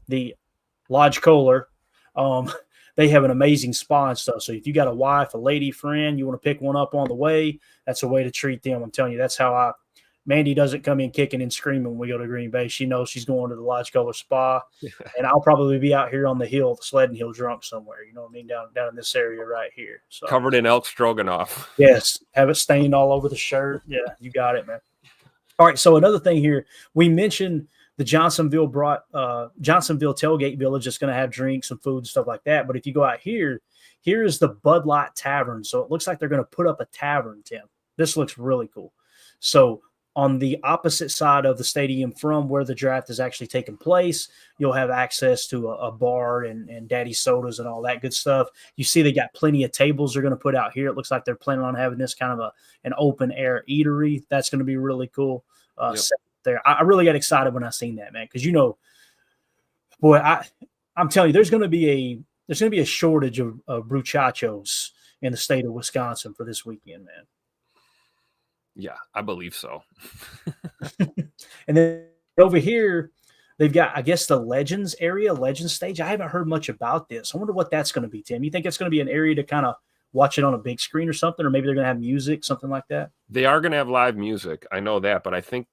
the Lodge Kohler, they have an amazing spa and stuff. So if you got a wife, a lady friend, you want to pick one up on the way, that's a way to treat them. I'm telling you, that's how Mandy doesn't come in kicking and screaming when we go to Green Bay. She knows she's going to the Lodge Kohler Spa, and I'll probably be out here on the hill, the sledding hill, drunk somewhere. You know what I mean? Down in this area right here. So covered in elk stroganoff. Yes, have it stained all over the shirt. Yeah, you got it, man. All right. So another thing here, we mentioned the Johnsonville Tailgate Village is going to have drinks and food and stuff like that. But if you go out here, here is the Bud Light Tavern. So it looks like they're going to put up a tavern, Tim. This looks really cool. So on the opposite side of the stadium from where the draft is actually taking place, you'll have access to a bar and daddy sodas and all that good stuff. You see they got plenty of tables they're going to put out here. It looks like they're planning on having this kind of an open air eatery. That's going to be really cool. There, I really got excited when I seen that, man, because boy, I'm telling you, there's going to be a shortage of bruchachos in the state of Wisconsin for this weekend, man. Yeah, I believe so. And then over here, they've got, I guess, the Legends area, Legends stage. I haven't heard much about this. I wonder what that's going to be, Tim. You think it's going to be an area to kind of watch it on a big screen or something, or maybe they're going to have music, something like that? They are going to have live music. I know that, but I think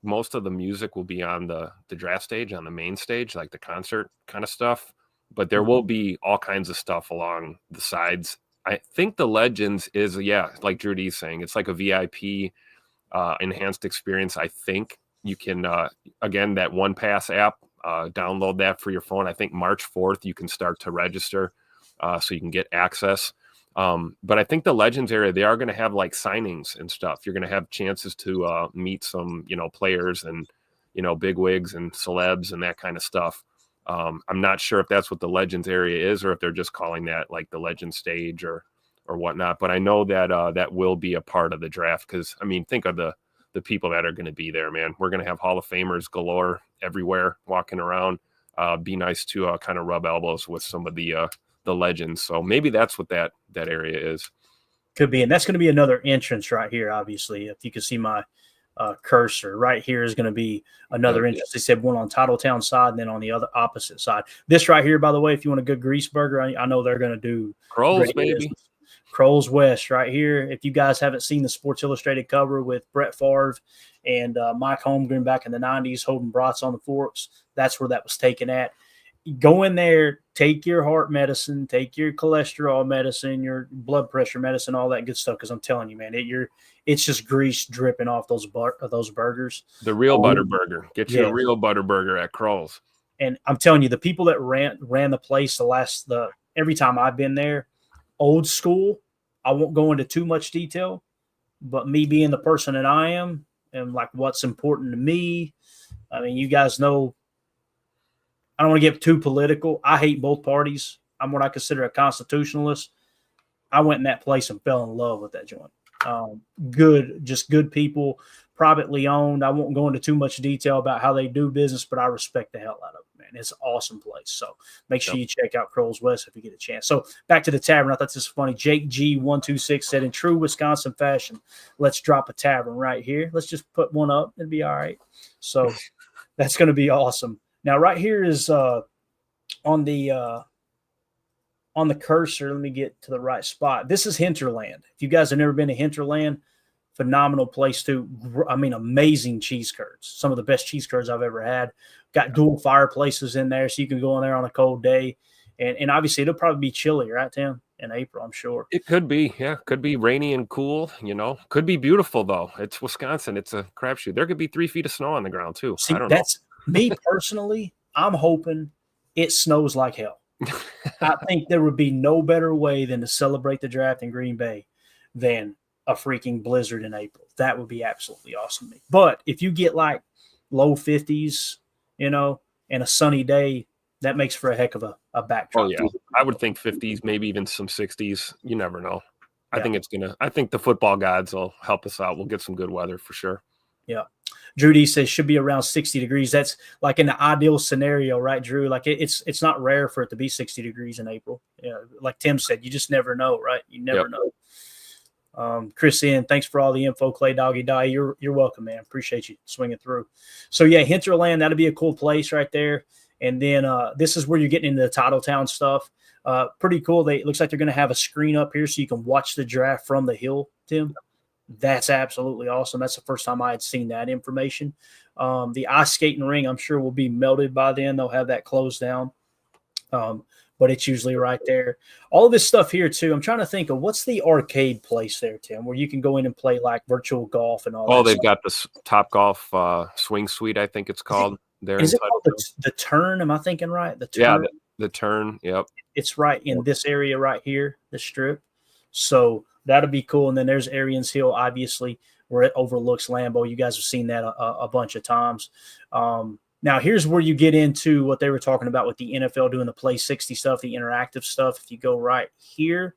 most of the music will be on the draft stage, on the main stage, like the concert kind of stuff. But there will be all kinds of stuff along the sides. I think the Legends is, like Drew D's saying, it's like a VIP enhanced experience. I think you can, again, that One Pass app, download that for your phone. I think March 4th, you can start to register so you can get access. But I think the Legends area, they are going to have like signings and stuff. You're going to have chances to meet some, players and, big wigs and celebs and that kind of stuff. I'm not sure if that's what the Legends area is or if they're just calling that like the Legends stage or whatnot. But I know that that will be a part of the draft because, I mean, think of the people that are going to be there, man. We're going to have Hall of Famers galore everywhere walking around. Be nice to kind of rub elbows with some of the Legends. So maybe that's what that area is. Could be. And that's going to be another entrance right here, obviously. If you can see my cursor right here is going to be another entrance. They said one on Titletown side and then on the other opposite side. This right here, by the way, if you want a good grease burger, I know they're going to do Kroll's, baby. Kroll's West right here. If you guys haven't seen the Sports Illustrated cover with Brett Favre and Mike Holmgren back in the 90s holding brats on the forks, that's where that was taken at. Go in there, take your heart medicine, take your cholesterol medicine, your blood pressure medicine, all that good stuff. Because I'm telling you, man, it's just grease dripping off those burgers. The real butter burger. Get you a real butter burger at Kroll's. And I'm telling you, the people that ran the place every time I've been there, old school. I won't go into too much detail, but me being the person that I am and like what's important to me. I mean, you guys know. I don't want to get too political. I hate both parties. I'm what I consider a constitutionalist. I went in that place and fell in love with that joint. Just good people, privately owned. I won't go into too much detail about how they do business, but I respect the hell out of it, man. It's an awesome place. So make sure you check out Kroll's West if you get a chance. So back to the tavern. I thought this was funny. Jake G126 said, in true Wisconsin fashion, let's drop a tavern right here. Let's just put one up. It'd be all right. So that's going to be awesome. Now, right here is on the cursor. Let me get to the right spot. This is Hinterland. If you guys have never been to Hinterland, phenomenal place too. I mean, amazing cheese curds. Some of the best cheese curds I've ever had. Got dual fireplaces in there, so you can go in there on a cold day. And obviously, it'll probably be chilly, right, Tim? In April, I'm sure. It could be, yeah. Could be rainy and cool, Could be beautiful, though. It's Wisconsin. It's a crapshoot. There could be 3 feet of snow on the ground, too. See, I don't know. Me personally, I'm hoping it snows like hell. I think there would be no better way than to celebrate the draft in Green Bay than a freaking blizzard in April. That would be absolutely awesome to me. But if you get like low 50s, and a sunny day, that makes for a heck of a backdrop. Oh, yeah. I would think 50s, maybe even some 60s. You never know. I think the football gods will help us out. We'll get some good weather for sure. Yeah. Drew D says should be around 60 degrees. That's like in the ideal scenario, right, Drew? Like it's not rare for it to be 60 degrees in April. Like Tim said, you just never know, right? You never know. Chris N, thanks for all the info, Clay Doggy Die. You're welcome, man. Appreciate you swinging through. So yeah, Hinterland, that'll be a cool place right there. And then this is where you're getting into the Titletown stuff. Pretty cool. It looks like they're going to have a screen up here so you can watch the draft from the hill, Tim. That's absolutely awesome. That's the first time I had seen that information. The ice skating ring, I'm sure, will be melted by then. They'll have that closed down. But it's usually right there. All of this stuff here, too. I'm trying to think of what's the arcade place there, Tim, where you can go in and play like virtual golf and all that. Oh, they've got the Top Golf Swing Suite, I think it's called. Is it called the Turn? Am I thinking right? The Turn? Yeah, the Turn. Yep. It's right in this area right here, the strip. So that'll be cool. And then there's Arians Hill, obviously, where it overlooks Lambeau. You guys have seen that a bunch of times. Now, here's where you get into what they were talking about with the NFL doing the Play 60 stuff, the interactive stuff. If you go right here,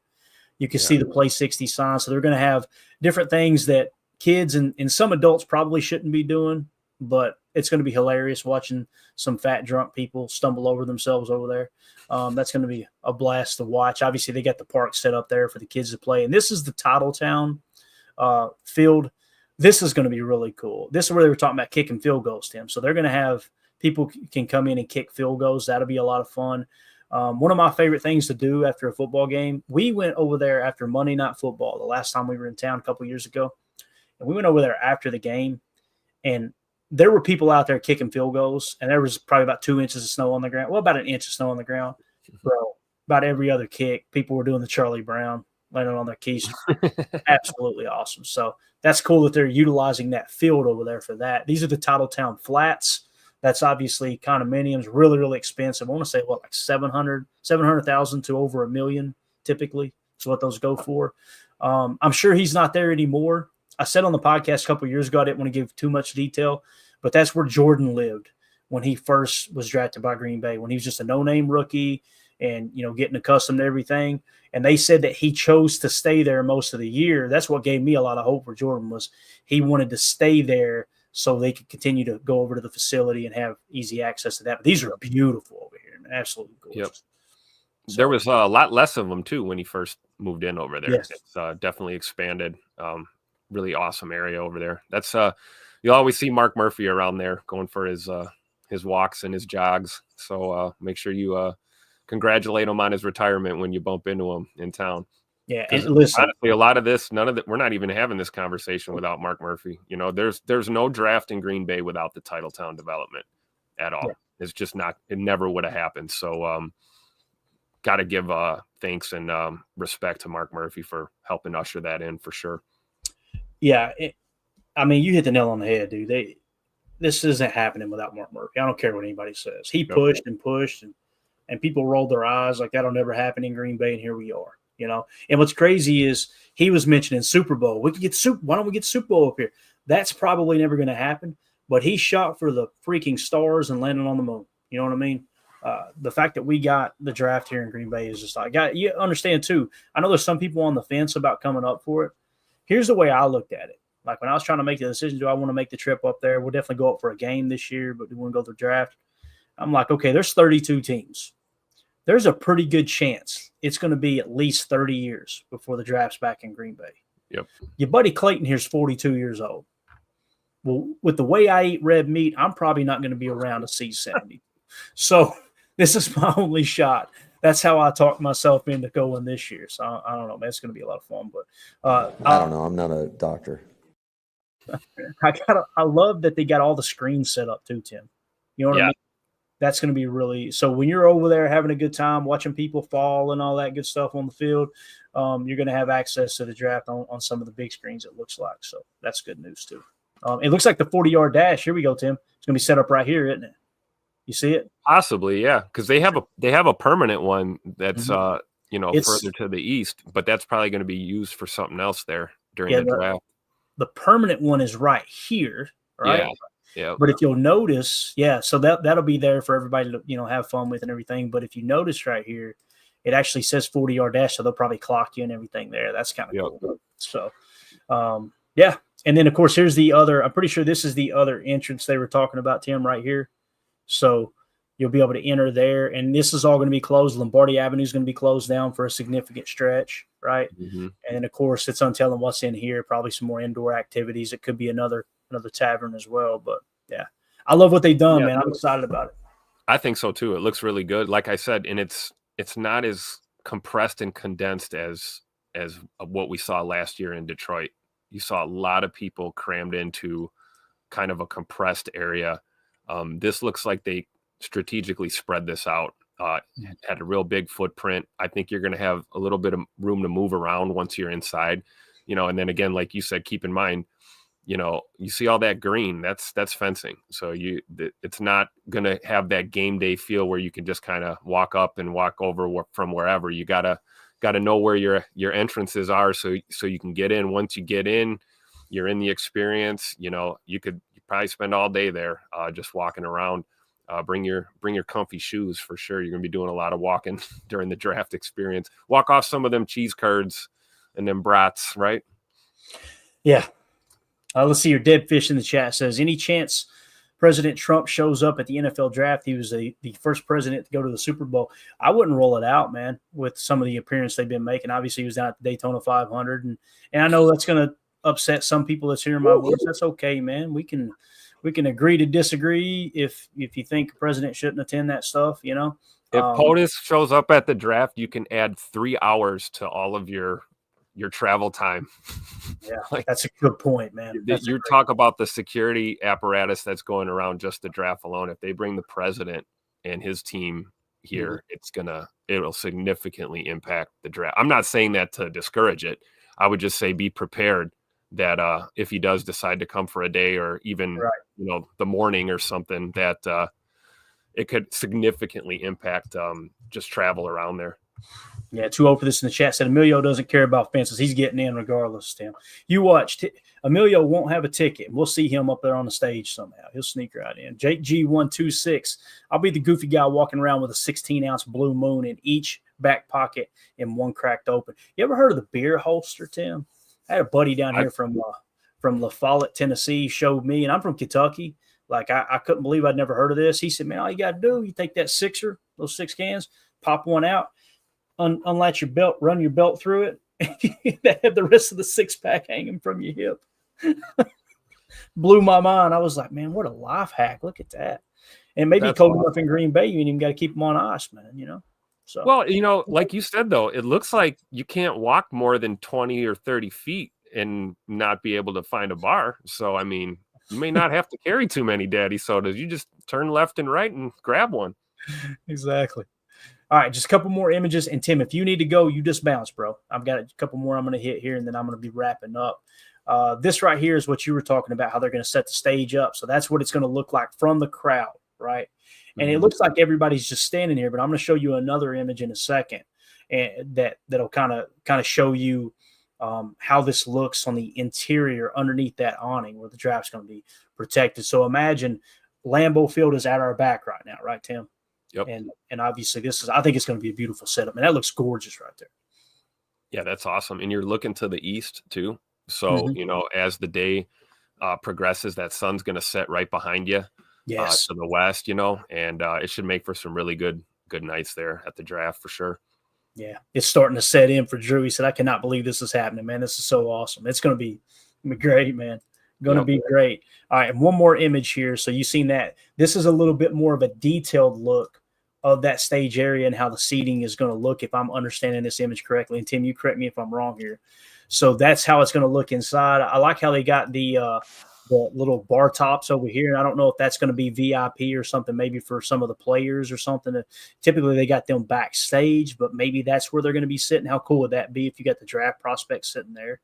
you can see the Play 60 sign. So they're going to have different things that kids and some adults probably shouldn't be doing, but it's going to be hilarious watching some fat drunk people stumble over themselves over there. That's going to be a blast to watch. Obviously, they got the park set up there for the kids to play. And this is the Titletown field. This is going to be really cool. This is where they were talking about kicking field goals, Tim. So they're going to have people can come in and kick field goals. That'll be a lot of fun. One of my favorite things to do after a football game, we went over there after Monday Night Football, the last time we were in town a couple years ago. And we went over there after the game, and there were people out there kicking field goals, and there was probably about 2 inches of snow on the ground. Well, about an inch of snow on the ground. Bro, about every other kick, people were doing the Charlie Brown, landing on their keys. Absolutely awesome. So that's cool that they're utilizing that field over there for that. These are the Titletown Flats. That's obviously condominiums, really, really expensive. I want to say, like 700,000 to over $1 million typically is what those go for. I'm sure he's not there anymore. I said on the podcast a couple of years ago, I didn't want to give too much detail, but that's where Jordan lived when he first was drafted by Green Bay, when he was just a no-name rookie and, getting accustomed to everything. And they said that he chose to stay there most of the year. That's what gave me a lot of hope for Jordan, was he wanted to stay there so they could continue to go over to the facility and have easy access to that. But these are beautiful over here, man. Absolutely gorgeous. Yep. So, there was a lot less of them, too, when he first moved in over there. Yes. It's definitely expanded. Really awesome area over there. That's you'll always see Mark Murphy around there going for his walks and his jogs. So make sure you congratulate him on his retirement when you bump into him in town. Yeah, and listen, honestly, a lot of this, none of that, we're not even having this conversation without Mark Murphy. There's no draft in Green Bay without the Titletown development at all. Yeah. It's just not. It never would have happened. So got to give thanks and respect to Mark Murphy for helping usher that in for sure. Yeah, you hit the nail on the head, dude. This isn't happening without Mark Murphy. I don't care what anybody says. He pushed and pushed, and people rolled their eyes like that'll never happen in Green Bay, and here we are. And what's crazy is he was mentioning Super Bowl. We could get why don't we get Super Bowl up here? That's probably never going to happen. But he shot for the freaking stars and landed on the moon. You know what I mean? The fact that we got the draft here in Green Bay is just like, you understand too. I know there's some people on the fence about coming up for it. Here's the way I looked at it. Like when I was trying to make the decision, do I want to make the trip up there? We'll definitely go up for a game this year, but do we want to go to the draft? I'm like, okay, there's 32 teams. There's a pretty good chance it's going to be at least 30 years before the draft's back in Green Bay. Yep. Your buddy Clayton here's 42 years old. Well, with the way I eat red meat, I'm probably not going to be around to see 70. So this is my only shot. That's how I talked myself into going this year. So I don't know, man. It's going to be a lot of fun. But I don't know. I'm not a doctor. I love that they got all the screens set up too, Tim. You know what I mean? That's going to be really – so when you're over there having a good time, watching people fall and all that good stuff on the field, you're going to have access to the draft on some of the big screens, it looks like. So that's good news too. It looks like the 40-yard dash. Here we go, Tim. It's going to be set up right here, isn't it? You see it? Possibly, yeah, because they have a permanent one that's further to the east, but that's probably going to be used for something else there during the draft. The permanent one is right here, right? Yeah. But if you'll notice, so that'll be there for everybody to have fun with and everything. But if you notice right here, it actually says 40-yard dash, so they'll probably clock you and everything there. That's kind of cool. So, and then of course here's the other. I'm pretty sure this is the other entrance they were talking about, Tim, right here. So you'll be able to enter there, and this is all going to be closed. Lombardi Avenue is going to be closed down for a significant stretch, right? Mm-hmm. And then, of course, it's untelling what's in here, probably some more indoor activities. It could be another tavern as well. But, yeah, I love what they've done, man. I'm excited about it. I think so, too. It looks really good. Like I said, and it's not as compressed and condensed as what we saw last year in Detroit. You saw a lot of people crammed into kind of a compressed area. This looks like they strategically spread this out, had a real big footprint. I think you're going to have a little bit of room to move around once you're inside, and then again, like you said, keep in mind, you see all that green, that's fencing. So it's not going to have that game day feel where you can just kind of walk up and walk over from wherever. You gotta know where your entrances are so you can get in. Once you get in, You're in the experience. You could probably spend all day there just walking around. Bring your comfy shoes for sure. You're gonna be doing a lot of walking during the draft experience. Walk off some of them cheese curds and them brats, right? Yeah. Let's see. Your dead fish in the chat says, any chance President Trump shows up at the NFL draft? He was the first president to go to the Super Bowl. I wouldn't roll it out, man, with some of the appearances they've been making. Obviously, he was down at the Daytona 500, and I know that's going to upset some people that's hearing my voice. That's okay, man. We can agree to disagree if you think the president shouldn't attend that stuff, If POTUS shows up at the draft, you can add 3 hours to all of your travel time. Yeah, that's a good point, man. You talk about the security apparatus that's going around just the draft alone. If they bring the president and his team here, it'll significantly impact the draft. I'm not saying that to discourage it. I would just say be prepared that if he does decide to come for a day or even the morning or something, that it could significantly impact just travel around there. Yeah, 2-0 for this in the chat said Emilio doesn't care about fences. He's getting in regardless, Tim. You watch. Emilio won't have a ticket. We'll see him up there on the stage somehow. He'll sneak right in. Jake G126. I'll be the goofy guy walking around with a 16-ounce Blue Moon in each back pocket and one cracked open. You ever heard of the beer holster, Tim? I had a buddy down here from La Follette, Tennessee, showed me, and I'm from Kentucky. Like, I couldn't believe I'd never heard of this. He said, man, all you got to do, you take that sixer, those 6 cans, pop one out, unlatch your belt, run your belt through it, and have the rest of the 6-pack hanging from your hip. Blew my mind. I was like, man, what a life hack. Look at that. And maybe cold enough in Green Bay, you ain't even got to keep them on ice, man, So, well, like you said, though, it looks like you can't walk more than 20 or 30 feet and not be able to find a bar. So, I mean, you may not have to carry too many daddy sodas. You just turn left and right and grab one. Exactly. All right, just a couple more images. And, Tim, if you need to go, you just bounce, bro. I've got a couple more I'm going to hit here, and then I'm going to be wrapping up. This right here is what you were talking about, how they're going to set the stage up. So that's what it's going to look like from the crowd, right? And it looks like everybody's just standing here, but I'm going to show you another image in a second, and that'll kind of show you how this looks on the interior underneath that awning where the draft's going to be protected. So imagine Lambeau Field is at our back right now, right, Tim? Yep. And obviously I think it's going to be a beautiful setup, and that looks gorgeous right there. Yeah, that's awesome. And you're looking to the east too. So, as the day progresses, that sun's going to set right behind you. Yes. To the west, and it should make for some really good nights there at the draft for sure. Yeah, it's starting to set in for Drew. He said, I cannot believe this is happening, man. This is so awesome. It's going to be great, man. Going to be great. All right, and one more image here. So you've seen that. This is a little bit more of a detailed look of that stage area and how the seating is going to look, if I'm understanding this image correctly. And, Tim, you correct me if I'm wrong here. So that's how it's going to look inside. I like how they got the little bar tops over here. And I don't know if that's going to be VIP or something, maybe for some of the players or something. Typically, they got them backstage, but maybe that's where they're going to be sitting. How cool would that be if you got the draft prospects sitting there?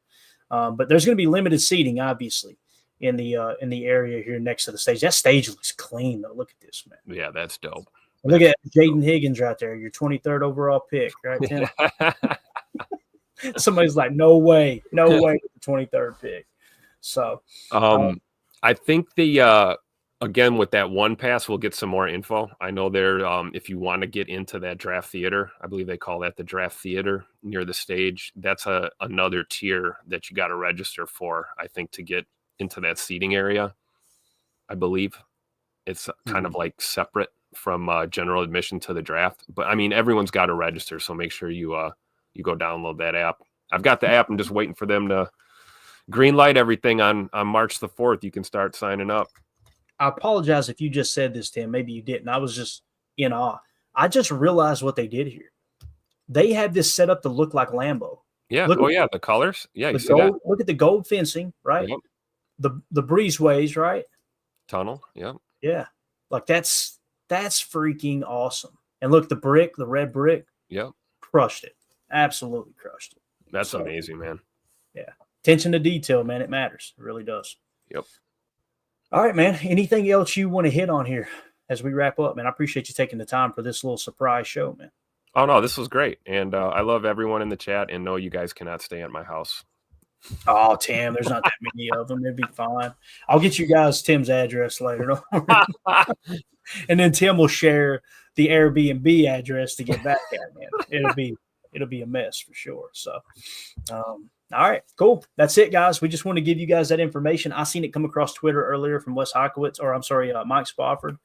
But there's going to be limited seating, obviously, in the area here next to the stage. That stage looks clean, though. Look at this, man. Yeah, that's dope. Look at Jaden Higgins right there, your 23rd overall pick, right, Tim? Somebody's like, no way with the 23rd pick. So, I think again with that one pass, we'll get some more info. I know there, if you want to get into that draft theater, I believe they call that the draft theater near the stage. That's another tier that you got to register for, I think, to get into that seating area. I believe it's kind of like separate from general admission to the draft. But I mean, everyone's got to register, so make sure you go download that app. I've got the app. I'm just waiting for them to green light everything on March the 4th. You can start signing up. I apologize if you just said this, Tim. Maybe you didn't. I was just in awe. I just realized what they did here. They had this set up to look like Lambeau. Yeah. The colors. Yeah. You see gold, that? Look at the gold fencing, right? Yep. The breezeways, right? Tunnel. Yep. Yeah. Like that's freaking awesome. And look, the red brick. Yep. Crushed it. Absolutely crushed it. That's amazing, man. Yeah. Attention to detail, man. It matters. It really does. Yep. All right, man. Anything else you want to hit on here as we wrap up, man? I appreciate you taking the time for this little surprise show, man. Oh, no, this was great. And I love everyone in the chat, and no, you guys cannot stay at my house. Oh, Tim, there's not that many of them. It'd be fine. I'll get you guys Tim's address later. And then Tim will share the Airbnb address to get back at, man. It'll be a mess for sure. So, all right, cool. That's it, guys. We just want to give you guys that information. I seen it come across Twitter earlier from Wes Hikowitz, or I'm sorry, Mike Spofford,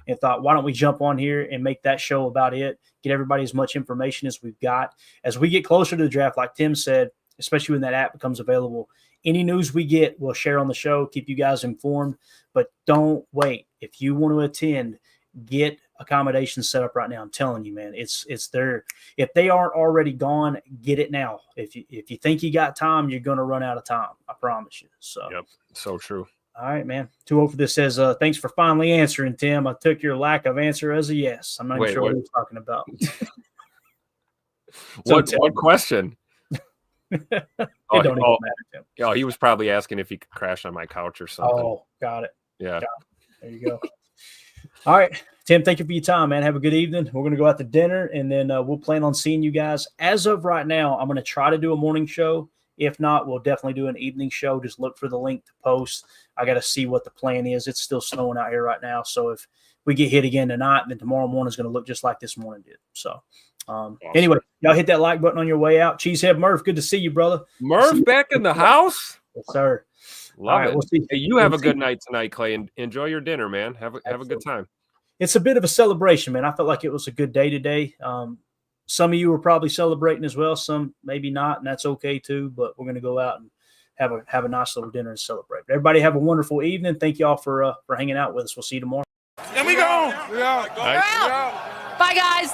and thought, why don't we jump on here and make that show about it, get everybody as much information as we've got. As we get closer to the draft, like Tim said, especially when that app becomes available, any news we get, we'll share on the show, keep you guys informed, but don't wait. If you want to attend, get accommodations set up right now. I'm telling you, man, it's there. If they aren't already gone, get it now. If you think you got time, you're going to run out of time. I promise you. So, yep, so true. All right, man. 2-0 for this says, thanks for finally answering, Tim. I took your lack of answer as a yes. I'm not even sure what he's talking about. What question? It don't even matter, Tim. Yeah, he was probably asking if he could crash on my couch or something. Oh, got it. Yeah. Got it. There you go. All right, Tim, thank you for your time, man. Have a good evening. We're going to go out to dinner, and then we'll plan on seeing you guys. As of right now, I'm going to try to do a morning show. If not, we'll definitely do an evening show. Just look for the link to post. I got to see what the plan is. It's still snowing out here right now. So if we get hit again tonight, then tomorrow morning is going to look just like this morning did. So Awesome. Anyway, y'all hit that like button on your way out. Cheesehead Murph, good to see you, brother. Murph back in the house? Yes, sir. Love it. We'll see. Hey, you have a good night tonight, Clay, and enjoy your dinner, man. Have a good time. It's a bit of a celebration, man. I felt like it was a good day today. Some of you were probably celebrating as well, some maybe not, and that's okay too. But we're going to go out and have a nice little dinner and celebrate. But everybody have a wonderful evening. Thank y'all for hanging out with us. We'll see you tomorrow. And we go. Bye, guys.